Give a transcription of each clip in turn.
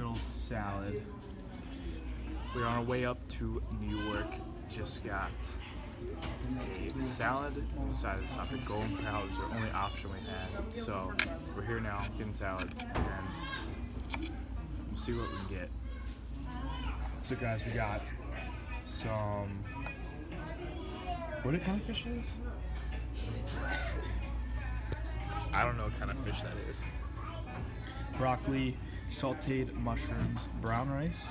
good old salad. We're on our way up to New York. Just got a salad. Decided to stop at Golden Corral. It was the only option we had. So we're here now, getting salads, and we'll see what we can get. So guys, we got some, what kind of fish is? I don't know what kind of fish that is. Broccoli, sauteed mushrooms, brown rice,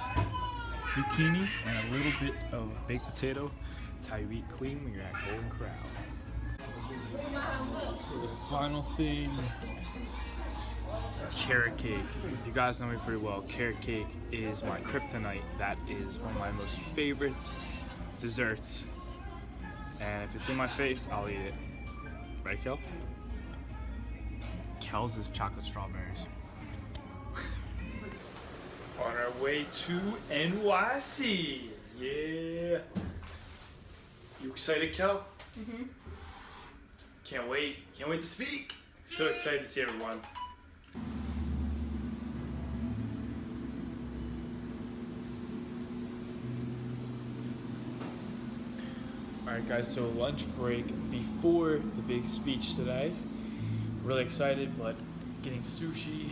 zucchini, and a little bit of baked potato. That's how you eat clean when you're at Golden Corral. For the final thing, carrot cake. You guys know me pretty well. Carrot cake is my kryptonite. That is one of my most favorite desserts. And if it's in my face, I'll eat it. Right, Kel? Kel's is chocolate strawberries. On our way to NYC. Yeah. You excited, Kel? Mm-hmm. Can't wait. Can't wait to speak. So excited to see everyone. Alright guys, so lunch break before the big speech today. Really excited, but getting sushi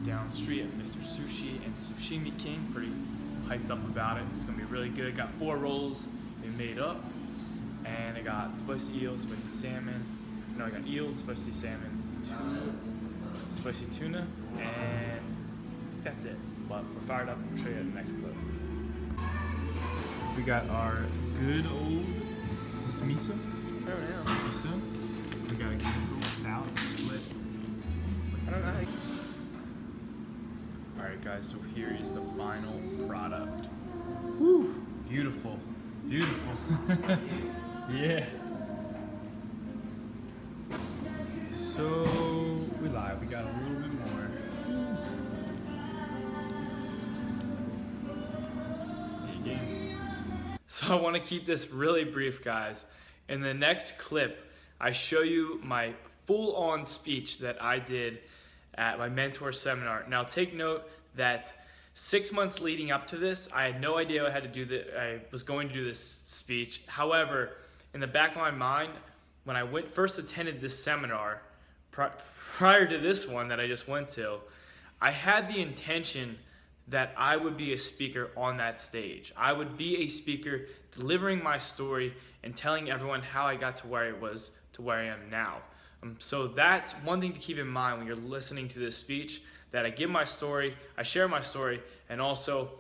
down the street at Mr. Sushi and Sushimi King. Pretty hyped up about it. It's gonna be really good. Got 4 rolls they made up. And I got spicy eel, spicy salmon. No, I got eel, spicy salmon, spicy tuna, and that's it. But we're fired up. I'll show you the next clip. We got our good old, is this miso? I don't know. Miso. We got a miso salad split. I don't know. Alright guys, so here is the final product. Woo! Beautiful. Beautiful. Yeah. So we lied. We got a little bit more. Dig in. So I want to keep this really brief, guys. In the next clip, I show you my full-on speech that I did at my mentor seminar. Now take note that 6 months leading up to this, I had no idea I had to do I was going to do this speech. However, in the back of my mind, when I first attended this seminar, prior to this one that I just went to, I had the intention that I would be a speaker on that stage. I would be a speaker delivering my story and telling everyone how I got to where I was to where I am now. So that's one thing to keep in mind when you're listening to this speech, that I give my story, I share my story, and also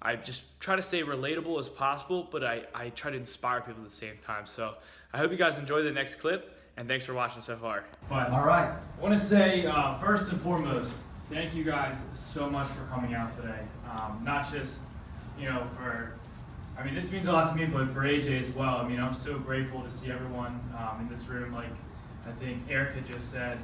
I just try to stay relatable as possible, but I try to inspire people at the same time. So I hope you guys enjoy the next clip, and thanks for watching so far. But all right. I want to say, first and foremost, thank you guys so much for coming out today. Not just, this means a lot to me, but for AJ as well. I'm so grateful to see everyone in this room. Like I think Erica just said,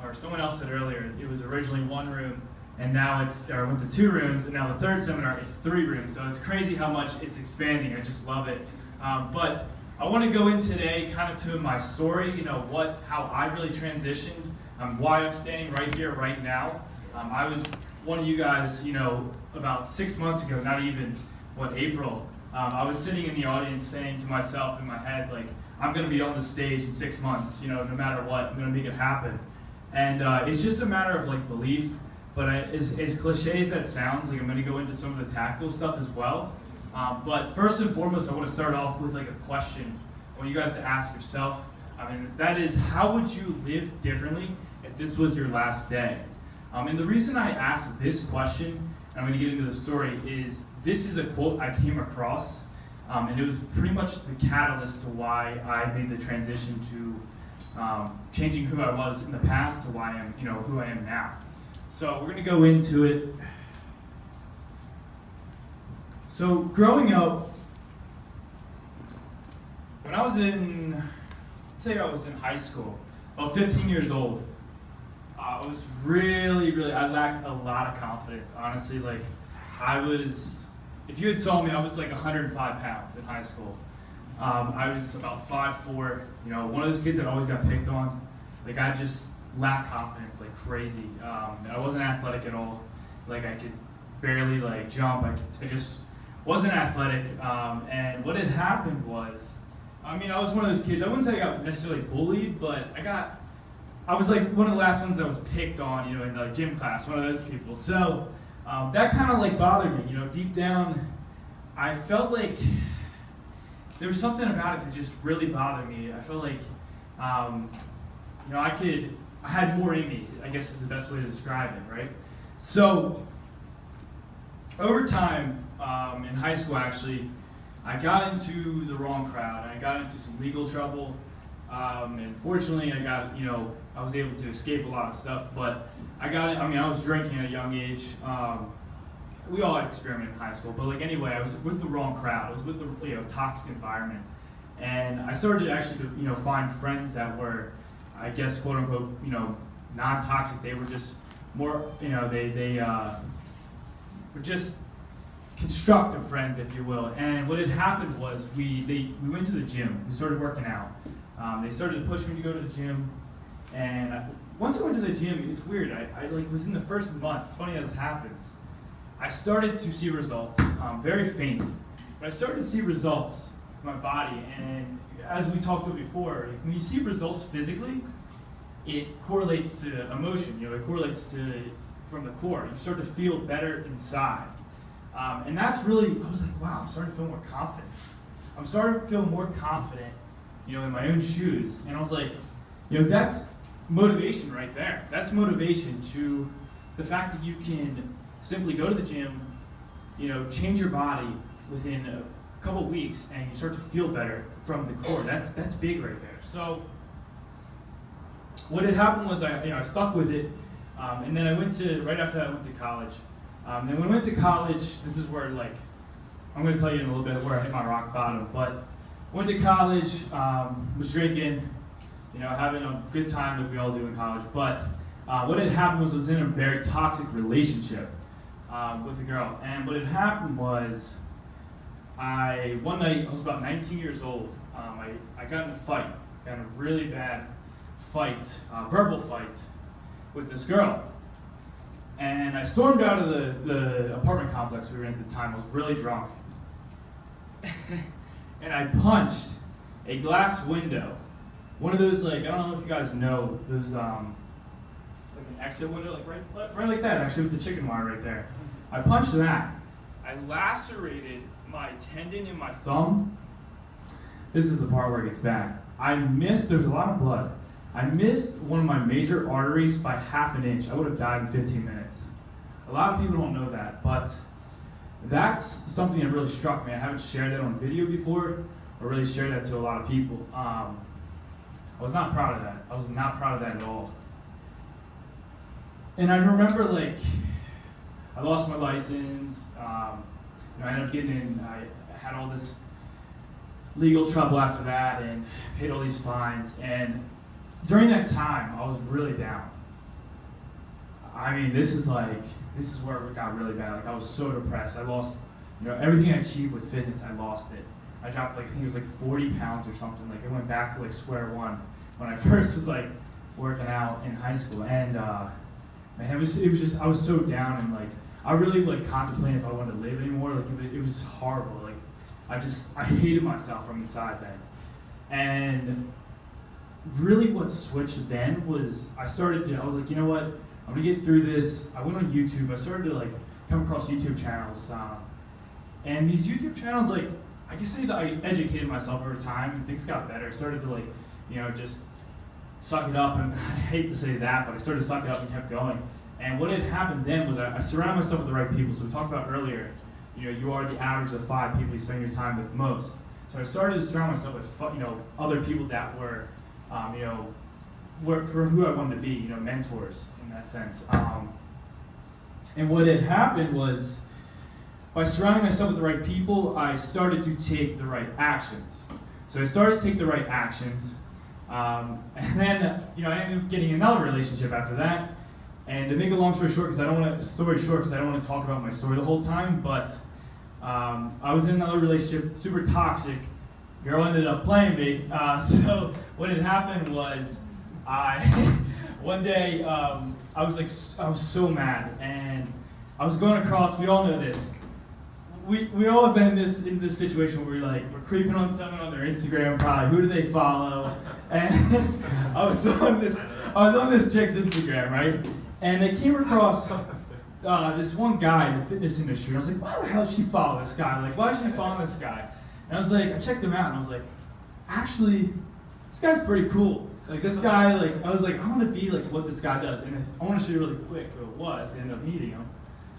or someone else said earlier, it was originally 1 room, and now it went to 2 rooms, and now the third seminar, it's 3 rooms. So it's crazy how much it's expanding. I just love it. But I want to go in today kind of to my story, how I really transitioned, why I'm standing right here, right now. I was one of you guys, about 6 months ago, not even, April, I was sitting in the audience saying to myself in my head, like, I'm going to be on the stage in 6 months, no matter what, I'm going to make it happen. And it's just a matter of like belief, but as cliche as that sounds, like I'm going to go into some of the tactical stuff as well. But first and foremost, I want to start off with like a question I want you guys to ask yourself. That is, how would you live differently if this was your last day? And the reason I asked this question, and I'm going to get into the story, is this is a quote I came across, and it was pretty much the catalyst to why I made the transition to changing who I was in the past to why I am, who I am now. So we're going to go into it. So growing up, when I was in high school, about 15 years old, I was I lacked a lot of confidence, honestly. Like, if you had saw me, I was like 105 pounds in high school. I was about 5'4", one of those kids that always got picked on. Like, I just lacked confidence like crazy. I wasn't athletic at all. Like, I could barely like jump. I just wasn't athletic. And what had happened was, I mean, I was one of those kids. I wouldn't say I got necessarily bullied, but I was like one of the last ones that was picked on, in the gym class, one of those people. So that kind of like bothered me, deep down. I felt like there was something about it that just really bothered me. I felt like, I had more in me, I guess is the best way to describe it, right? So over time, in high school actually, I got into the wrong crowd. I got into some legal trouble, and fortunately I was able to escape a lot of stuff, but I was drinking at a young age. We all experiment in high school, but anyway, I was with the wrong crowd. I was with the toxic environment, and I started actually to find friends that were, I guess, quote unquote, non-toxic. They were just more, they were just constructive friends, if you will. And what had happened was we went to the gym. We started working out. They started to push me to go to the gym, and once I went to the gym, it's weird. I within the first month. It's funny how this happens. I started to see results, very faint, but I started to see results in my body. And as we talked about before, when you see results physically, it correlates to emotion. It correlates to from the core. You start to feel better inside, and that's really. I was like, wow, I'm starting to feel more confident. I'm starting to feel more confident, in my own shoes. And I was like, that's motivation right there. That's motivation to the fact that you can simply go to the gym, change your body within a couple weeks, and you start to feel better from the core. That's big right there. So what had happened was I stuck with it, and then right after that I went to college. Then when I went to college, this is where I'm going to tell you in a little bit where I hit my rock bottom. But went to college, was drinking, having a good time like we all do in college. But what had happened was I was in a very toxic relationship with a girl. And what had happened was one night, I was about 19 years old. I got in a fight, got in a really bad fight, verbal fight with this girl. And I stormed out of the apartment complex we were in at the time. I was really drunk. And I punched a glass window. One of those, I don't know if you guys know, those, an exit window, right like that, actually, with the chicken wire right there. I punched that. I lacerated my tendon in my thumb. This is the part where it gets bad. There's a lot of blood. I missed one of my major arteries by half an inch. I would have died in 15 minutes. A lot of people don't know that, but that's something that really struck me. I haven't shared that on video before, or really shared that to a lot of people. I was not proud of that. I was not proud of that at all. And I remember, I lost my license. I ended up getting in. I had all this legal trouble after that, and paid all these fines. And during that time, I was really down. This is where it got really bad. I was so depressed. I lost, everything I achieved with fitness, I lost it. I dropped, I think it was 40 pounds or something. I went back to square one when I first was working out in high school. And man, it was just, I was so down, and I really contemplated if I wanted to live anymore. It was horrible. I hated myself from inside then. And really what switched then was I was like, you know what, I'm gonna get through this. I went on YouTube. I started to come across YouTube channels, and these YouTube channels, I guess I educated myself over time, and things got better. I started to just suck it up, and I hate to say that, but I started to suck it up and kept going. And what had happened then was I surrounded myself with the right people. So we talked about earlier, you are the average of 5 people you spend your time with most. So I started to surround myself with other people that were for who I wanted to be, mentors in that sense. And what had happened was, by surrounding myself with the right people, I started to take the right actions. So I started to take the right actions, and then I ended up getting another relationship after that. And to make a long story short, because I don't want to talk about my story the whole time, but I was in another relationship, super toxic. Girl ended up playing me. So what had happened was, one day I was so mad, and I was going across. We all know this. We all have been in this situation where we're creeping on someone on their Instagram. Probably who do they follow? And I was on this chick's Instagram, right? And I came across this one guy in the fitness industry. I was like, why the hell does she follow this guy? Like, why is she following this guy? And I was like, I checked him out, and I was like, actually, this guy's pretty cool. Like this guy, I was like, I want to be like what this guy does, and I want to show you really quick who it was. I ended up meeting him.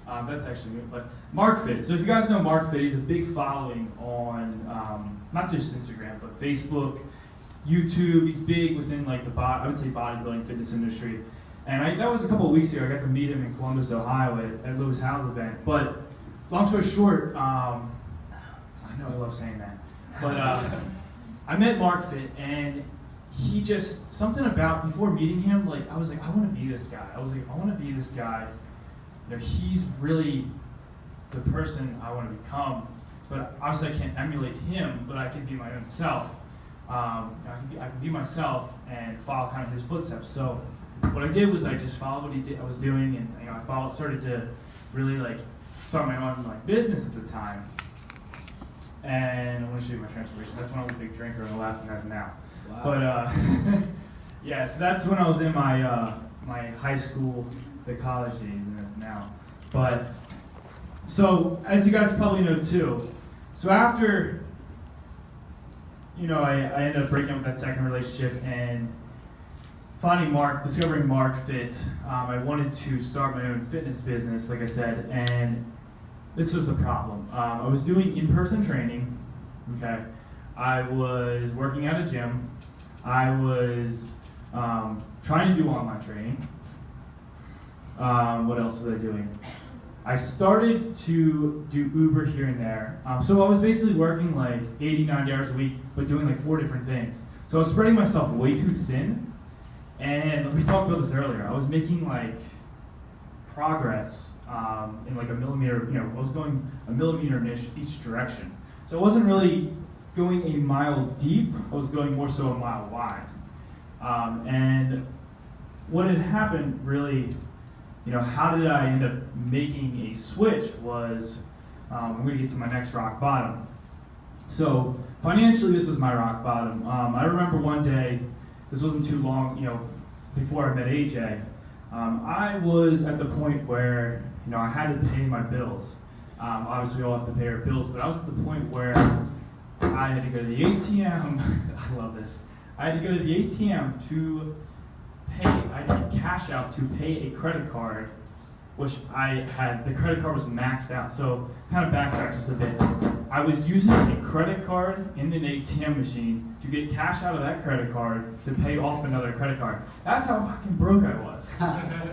That's actually good. But Mark Fitt. So if you guys know Mark Fitt, he's a big following on not just Instagram, but Facebook, YouTube. He's big within I would say bodybuilding fitness industry. And that was a couple of weeks ago. I got to meet him in Columbus, Ohio, at Lewis Howe's event. But long story short, I know I love saying that, but I met Mark Fitt, and he just, something about, before meeting him, I was like, I want to be this guy. I was like, I want to be this guy. He's really the person I want to become. But obviously I can't emulate him, but I can be my own self. I can be myself and follow kind of his footsteps. So what I did was I just followed what I was doing, and I started to really start my own business at the time. And I want to show you my transformation. That's when I was a big drinker, and I'm laughing at it now. Wow. But yeah, so that's when I was in my my high school, the college days, and that's now. But so as you guys probably know too, so after I ended up breaking up with that second relationship and discovering Mark Fitt, I wanted to start my own fitness business, like I said, and this was the problem. I was doing in-person training, okay? I was working at a gym. I was trying to do online training. What else was I doing? I started to do Uber here and there. So I was basically working 80, 90 hours a week, but doing 4 different things. So I was spreading myself way too thin. And we talked about this earlier. I was making progress in a millimeter, I was going a millimeter in each direction. So I wasn't really going a mile deep, I was going more so a mile wide. And what had happened really, how did I end up making a switch was, I'm going to get to my next rock bottom. So financially, this was my rock bottom. I remember one day, this wasn't too long, before I met AJ, I was at the point where, I had to pay my bills. Obviously, we all have to pay our bills, but I was at the point where I had to go to the ATM. I love this. I had to go to the ATM to pay. I had to cash out to pay a credit card, which the credit card was maxed out. So, kind of backtrack just a bit. I was using a credit card in an ATM machine to get cash out of that credit card to pay off another credit card. That's how fucking broke I was.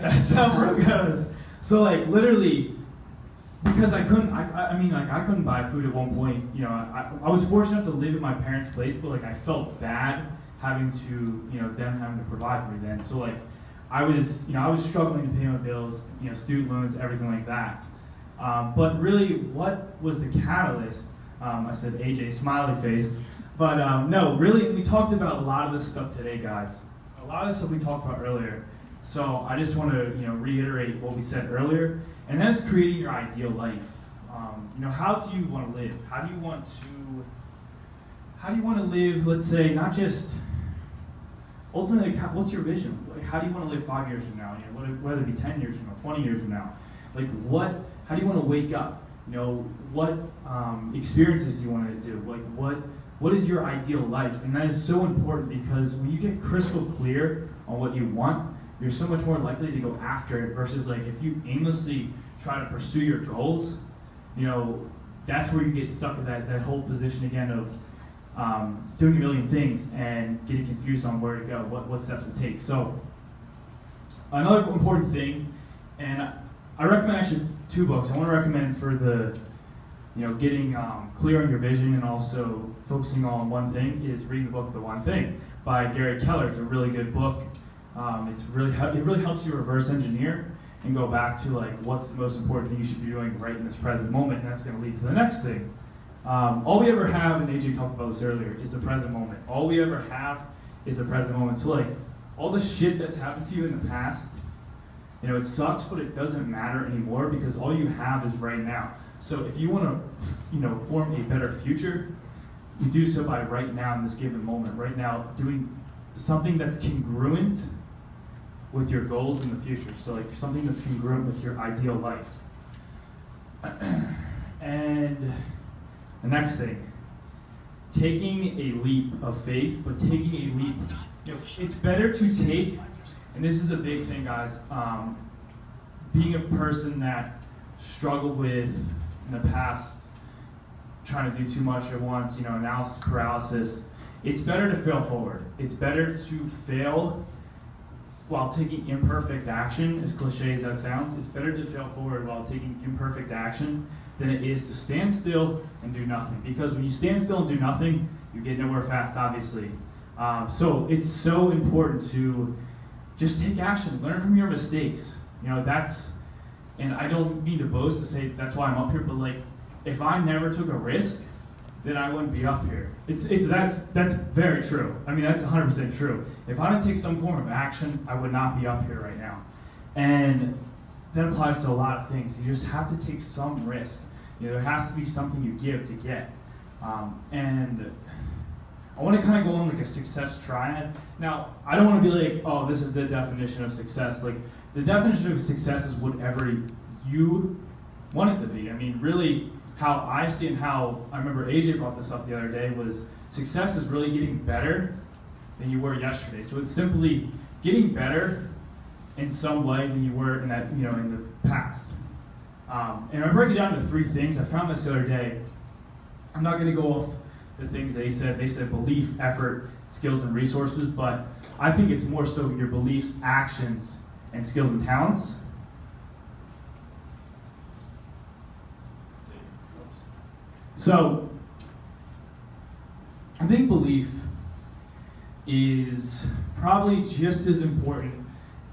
That's how broke I was. So literally, because I couldn't, I couldn't buy food at one point. I was fortunate enough to live at my parents' place, but I felt bad having to, them having to provide for me then. So I was struggling to pay my bills, student loans, everything like that. But really, what was the catalyst? I said AJ, smiley face. But no, really, we talked about a lot of this stuff today, guys. A lot of this stuff we talked about earlier. So I just want to, reiterate what we said earlier, and that's creating your ideal life. How do you want to live? How do you want to live? Let's say not just ultimately. What's your vision? How do you want to live 5 years from now? Whether it be 10 years from now, 20 years from now. How do you want to wake up? What experiences do you want to do? What is your ideal life? And that is so important because when you get crystal clear on what you want, you're so much more likely to go after it versus if you aimlessly try to pursue your goals, that's where you get stuck with that whole position again of doing a million things and getting confused on where to go, what steps to take. So another important thing, and I recommend actually 2 books. I want to recommend for the, getting clear on your vision and also focusing on one thing is reading the book The One Thing by Gary Keller. It's a really good book. It really helps you reverse engineer and go back to what's the most important thing you should be doing right in this present moment, and that's going to lead to the next thing. All we ever have, and AJ talked about this earlier, is the present moment. All we ever have is the present moment. So all the shit that's happened to you in the past, You know, it sucks, but it doesn't matter anymore because all you have is right now. So if you want to, form a better future, you do so by right now in this given moment. Right now, doing something that's congruent with your goals in the future. So like something that's congruent with your ideal life. And the next thing, taking a leap of faith, but taking a leap, it's better to take, and this is a big thing, guys, being a person that struggled with in the past, trying to do too much at once, analysis paralysis, it's better to fail forward. It's better to fail while taking imperfect action, as cliche as that sounds. It's better to fail forward while taking imperfect action than it is to stand still and do nothing. Because when you stand still and do nothing, you get nowhere fast, obviously. So it's so important to just take action, learn from your mistakes. And I don't mean to boast to say that's why I'm up here, but like, if I never took a risk, then I wouldn't be up here. That's very true. I mean, that's 100% true. If I didn't take some form of action, I would not be up here right now. And that applies to a lot of things. You just have to take some risk. There has to be something you give to get. And I want to kind of go on like a success triad. Now, I don't want to be like, oh, this is the definition of success. Like, the definition of success is whatever you want it to be. I mean, really, how I see and how I remember AJ brought this up the other day was success is really getting better than you were yesterday. So it's simply getting better in some way than you were in that, in the past. And I break it down into 3 things. I found this the other day. I'm not going to go off the things they said. They said belief, effort, skills, and resources, but I think it's more so your beliefs, actions, and skills and talents. So, I think belief is probably just as important.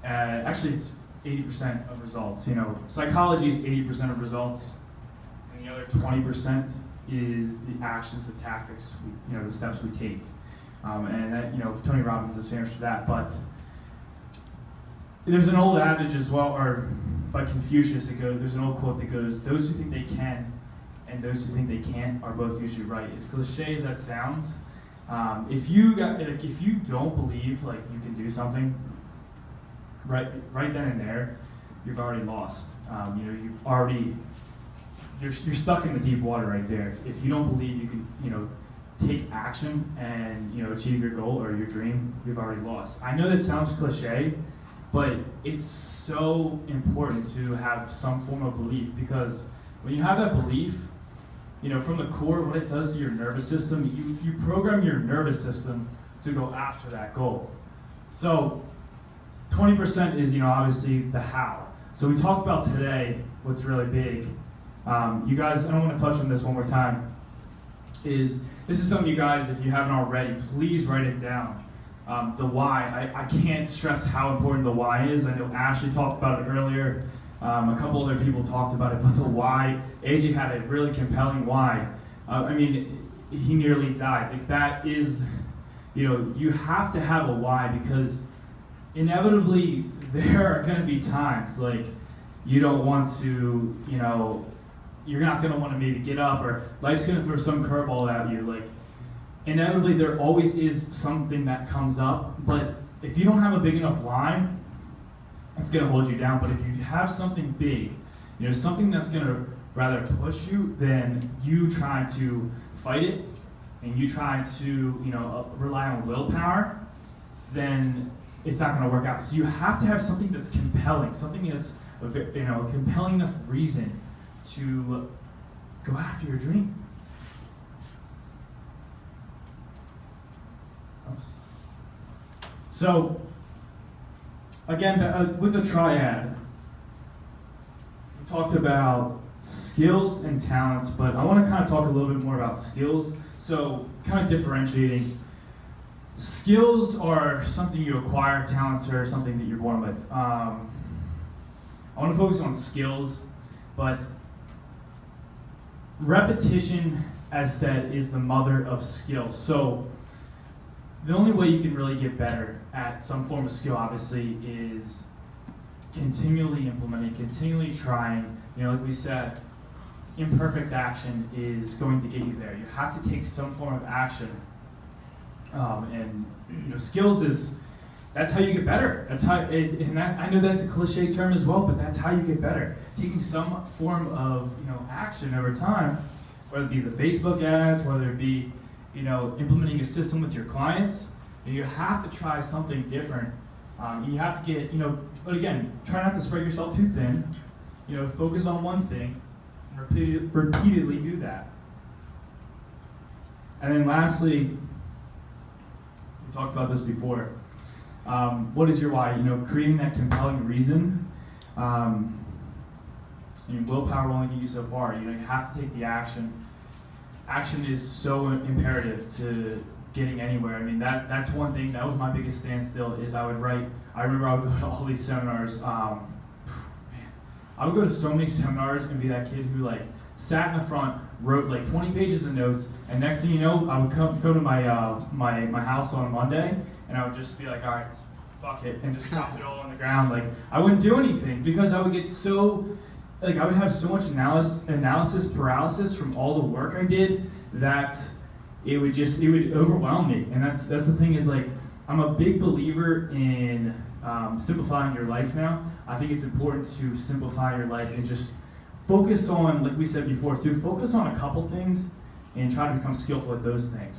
Actually, it's 80% of results. Psychology is 80% of results, and the other 20% is the actions, the tactics, the steps we take. And that, Tony Robbins is famous for that. But there's an old adage as well, or by Confucius, there's an old quote that goes, "Those who think they can and those who think they can't are both usually right." As cliche as that sounds, if you don't believe like you can do something, right then and there, you've already lost. You're stuck in the deep water right there. If you don't believe you can, take action and achieve your goal or your dream, you've already lost. I know that sounds cliche, but it's so important to have some form of belief, because when you have that belief, from the core, what it does to your nervous system, you program your nervous system to go after that goal. So 20% is, obviously the how. So we talked about today what's really big. You guys, I don't want to touch on this one more time, this is something you guys, if you haven't already, please write it down. The why, I can't stress how important the why is. I know Ashley talked about it earlier. A couple other people talked about it, but the why, AJ had a really compelling why. He nearly died. Like, that is, you have to have a why, because inevitably there are going to be times like you don't want to, you're not going to want to maybe get up, or life's going to throw some curveball at you. Like, inevitably there always is something that comes up, but if you don't have a big enough why, it's going to hold you down. But if you have something big, something that's going to rather push you, then you try to fight it, and you try to rely on willpower, then it's not going to work out. So you have to have something that's compelling, something that's a compelling enough reason to go after your dream. So, again, with the triad, we talked about skills and talents, but I want to kind of talk a little bit more about skills. So, kind of differentiating. Skills are something you acquire, talents are something that you're born with. I want to focus on skills, but repetition, as said, is the mother of skill. So the only way you can really get better at some form of skill, obviously, is continually implementing, continually trying. You know, like we said, imperfect action is going to get you there. You have to take some form of action. And you know, skills that's how you get better. That's how I know that's a cliche term as well, but that's how you get better. Taking some form of, you know, action over time, whether it be the Facebook ads, whether it be, you know, implementing a system with your clients. You have to try something different. You have to get, you know, but again, try not to spread yourself too thin. You know, focus on one thing and repeatedly do that. And then lastly, we talked about this before. What is your why? You know, creating that compelling reason. I mean, willpower will only get you so far. You know, you have to take the action. Action is so imperative to getting anywhere. I mean, that's one thing. That was my biggest standstill. Is I remember I would go to all these seminars. I would go to so many seminars and be that kid who like sat in the front, wrote like 20 pages of notes, and next thing you know, I would go to my house on Monday, and I would just be like, all right, fuck it, and just drop it all on the ground. Like, I wouldn't do anything because I would get so, like, I would have so much analysis paralysis from all the work I did that it would overwhelm me. And that's the thing is, like, I'm a big believer in simplifying your life now. I think it's important to simplify your life and just focus on, like we said before too, focus on a couple things and try to become skillful at those things.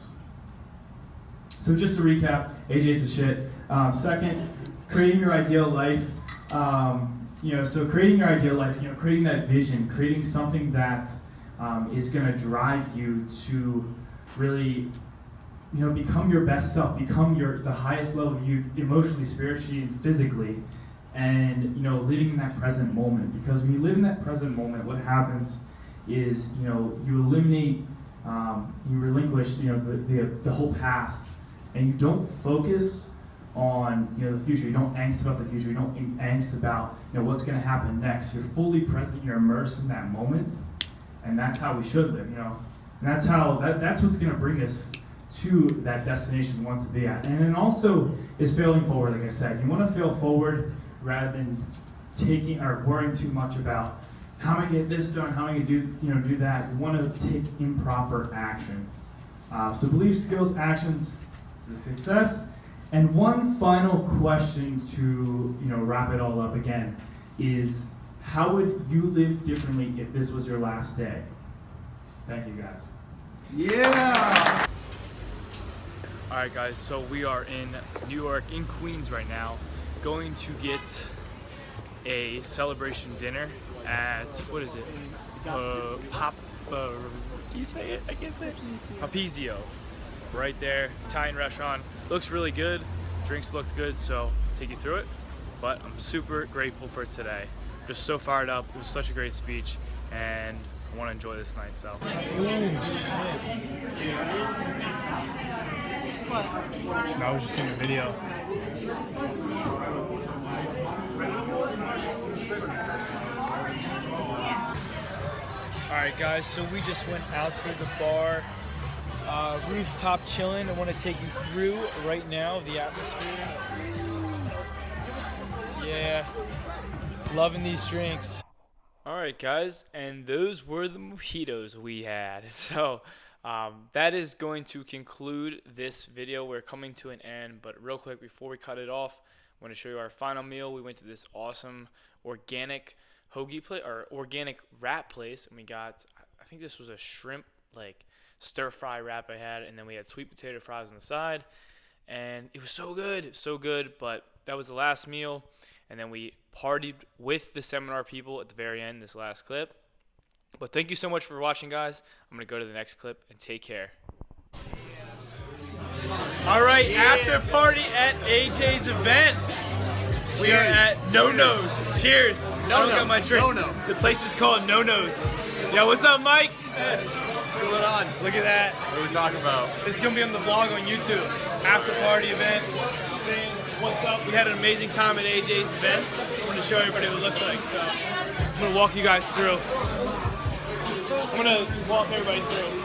So just to recap, AJ's the shit. Second, creating your ideal life. So creating your ideal life, you know, creating that vision, creating something that is going to drive you to really, you know, become your best self, become the highest level of you emotionally, spiritually, and physically, and, you know, living in that present moment. Because when you live in that present moment, what happens is, you know, you eliminate, you relinquish, you know, the whole past, and you don't focus on, you know, the future. You don't angst about the future. You don't angst about, you know, what's going to happen next. You're fully present. You're immersed in that moment, and that's how we should live, you know. And that's what's going to bring us to that destination we want to be at. And then also is failing forward. Like I said, you want to fail forward rather than taking or worrying too much about how am I get this done, how am I going to do that. You want to take improper action. So belief, skills, actions is a success. And one final question to, you know, wrap it all up again is, how would you live differently if this was your last day? Thank you, guys. Yeah! All right, guys, so we are in New York, in Queens right now, going to get a celebration dinner at, what is it? Can you say it? I can't say it. Papizio. Right there, Italian restaurant. Looks really good. Drinks looked good, so take you through it. But I'm super grateful for today. Just so fired up. It was such a great speech, and I want to enjoy this night, so. What? I was just getting a video. Alright guys, so we just went out to the bar, rooftop chilling. I want to take you through right now the atmosphere. Yeah, loving these drinks. Alright guys, and those were the mojitos we had. So that is going to conclude this video. We're coming to an end, but real quick before we cut it off, I want to show you our final meal. We went to this awesome organic hoagie place, or organic wrap place, and we got, I think this was a shrimp like stir fry wrap I had, and then we had sweet potato fries on the side, and it was so good, but that was the last meal. And then we partied with the seminar people at the very end, this last clip. But thank you so much for watching, guys. I'm going to go to the next clip, and take care. All right, after party at AJ's event. We are at No Nos. Cheers. No I got my drink. No No. The place is called No Nos. Yo, what's up, Mike? What's going on? Look at that. What are we talking about? This is going to be on the vlog on YouTube. After party event. Just saying what's up. We had an amazing time at AJ's event. I want to show everybody what it looks like. So I'm going to walk you guys through. I'm going to walk everybody through.